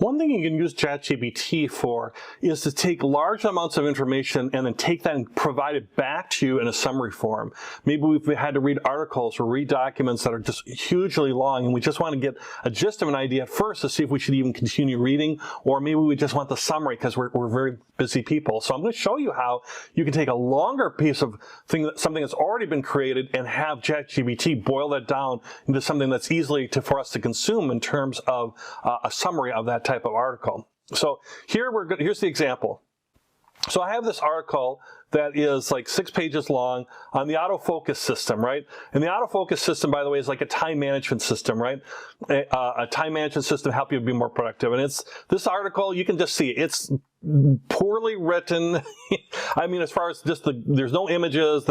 One thing you can use ChatGPT for is to take large amounts of information and then take that and provide it back to you in a summary form. Maybe we've had to read articles or read documents that are just hugely long, and we just want to get a gist of an idea at first to see if we should even continue reading, or maybe we just want the summary because we're very busy people. So I'm going to show you how you can take a longer piece of something that's already been created and have ChatGPT boil that down into something that's easily for us to consume in terms of a summary of that type of article. So here's the example. So I have this article that is like 6 pages long on the autofocus system, right? And the autofocus system, by the way, is like a time management system, right? A time management system to help you be more productive. And it's this article, you can just see it's poorly written. I mean, as far as just there's no images,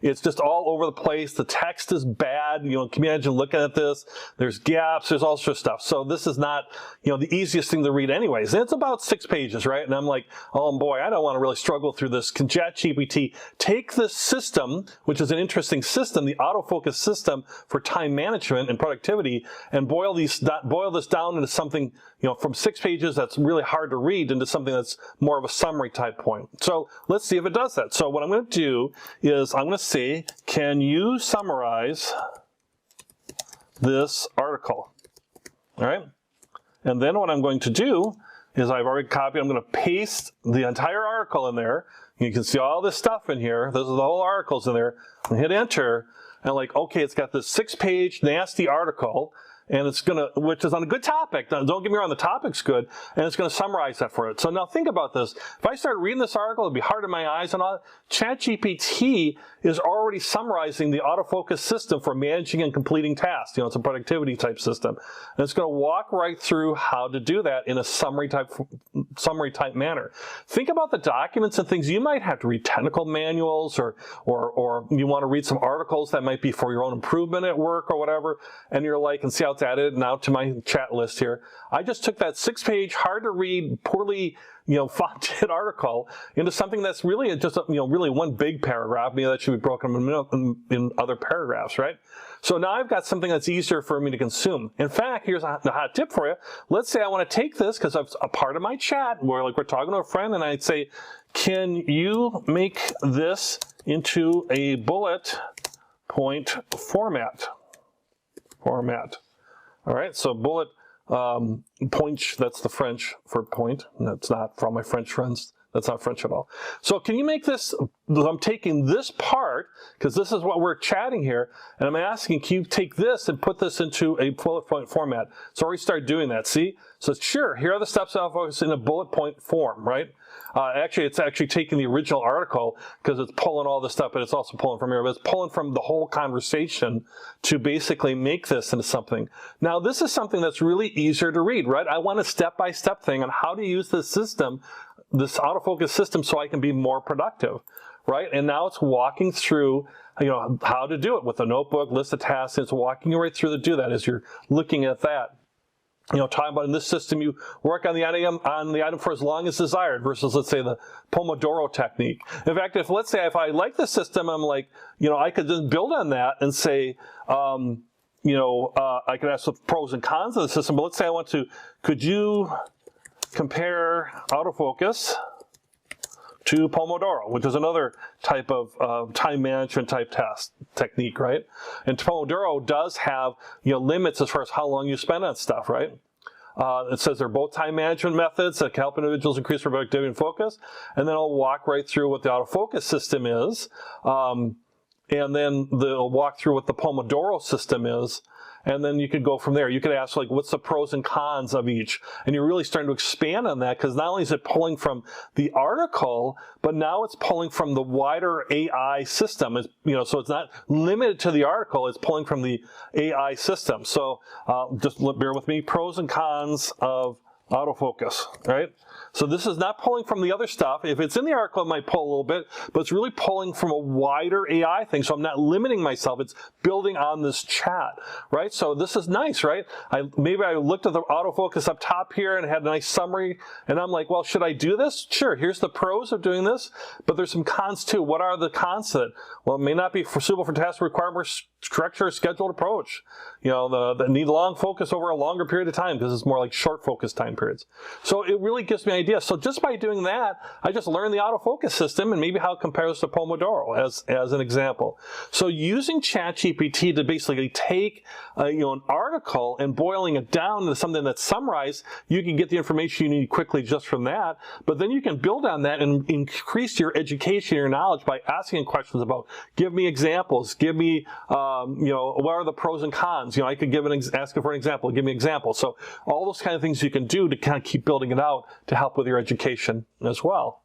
it's just all over the place. The text is bad. You know, can you imagine looking at this? There's gaps, there's all sorts of stuff. So this is not, you know, the easiest thing to read anyways. And it's about 6 pages, right? And I'm like, oh boy, I don't want to really struggle through this. Can ChatGPT take this system, which is an interesting system, the autofocus system for time management and productivity, and boil this down into something, you know, from 6 pages that's really hard to read into something that's more of a summary type point. So let's see if it does that. So what I'm going to do is I'm going to say, can you summarize this article? All right. And then what I'm going to do is I've already copied, I'm going to paste the entire article in there. You can see all this stuff in here. This is the whole article's in there. I hit enter, and like, okay, it's got this 6-page nasty article, and it's which is on a good topic. Don't get me wrong, the topic's good, and it's going to summarize that for it. So now think about this. If I start reading this article, it'd be hard in my eyes and all. ChatGPT is already summarizing the autofocus system for managing and completing tasks. You know, it's a productivity type system. And it's going to walk right through how to do that in a summary type manner. Think about the documents and things you might have to read, technical manuals, or you want to read some articles that might be for your own improvement at work or whatever, and you're like, and see how it's added now to my chat list here. I just took that 6-page, hard to read, poorly, you know, fonted article into something that's really just, you know, really one big paragraph. Maybe that should be broken in other paragraphs, right? So now I've got something that's easier for me to consume. In fact, here's a hot tip for you. Let's say I want to take this because it's a part of my chat where like we're talking to a friend, and I'd say, can you make this into a bullet point format? All right, so bullet point, that's the French for point. That's not for all my French friends. That's not French at all. So can you make this, I'm taking this part, because this is what we're chatting here, and I'm asking, can you take this and put this into a bullet point format? So already started doing that, see? So sure, here are the steps I'll focus in a bullet point form, right? Actually, it's actually taking the original article because it's pulling all this stuff, but it's also pulling from here, but it's pulling from the whole conversation to basically make this into something. Now, this is something that's really easier to read, right? I want a step-by-step thing on how to use this system, this autofocus system, so I can be more productive, right? And now it's walking through, you know, how to do it with a notebook, list of tasks. It's walking you right through to do that as you're looking at that. You know, talking about in this system, you work on the item for as long as desired versus, let's say, the Pomodoro technique. In fact, let's say I like the system, I'm like, you know, I could just build on that and say, you know, I could ask the pros and cons of the system, but let's say I want to, could you compare autofocus to Pomodoro, which is another type of time management type technique, right? And Pomodoro does have, you know, limits as far as how long you spend on stuff, right? It says they're both time management methods that can help individuals increase their productivity and focus. And then I'll walk right through what the autofocus system is. And then they'll walk through what the Pomodoro system is. And then you could go from there. You could ask, like, what's the pros and cons of each? And you're really starting to expand on that, because not only is it pulling from the article, but now it's pulling from the wider AI system. It's, you know, so it's not limited to the article. It's pulling from the AI system. So just bear with me. Pros and cons of autofocus, right? So this is not pulling from the other stuff. If it's in the article, it might pull a little bit, but it's really pulling from a wider AI thing. So I'm not limiting myself. It's building on this chat, right? So this is nice, right? Maybe I looked at the autofocus up top here and had a nice summary, and I'm like, well, should I do this? Sure, here's the pros of doing this, but there's some cons too. What are the cons to it? Well, it may not be suitable for tasks that require more structure or scheduled approach. You know, that need long focus over a longer period of time, because it's more like short focus time periods. So it really gives me an idea. So just by doing that, I just learned the autofocus system and maybe how it compares to Pomodoro as an example. So using ChatGPT to basically take an article and boiling it down into something that's summarized, you can get the information you need quickly just from that. But then you can build on that and increase your education, your knowledge by asking questions about, give me examples, give me, what are the pros and cons? I could ask it for an example, give me an example. So all those kind of things you can do to kind of keep building it out to help with your education as well.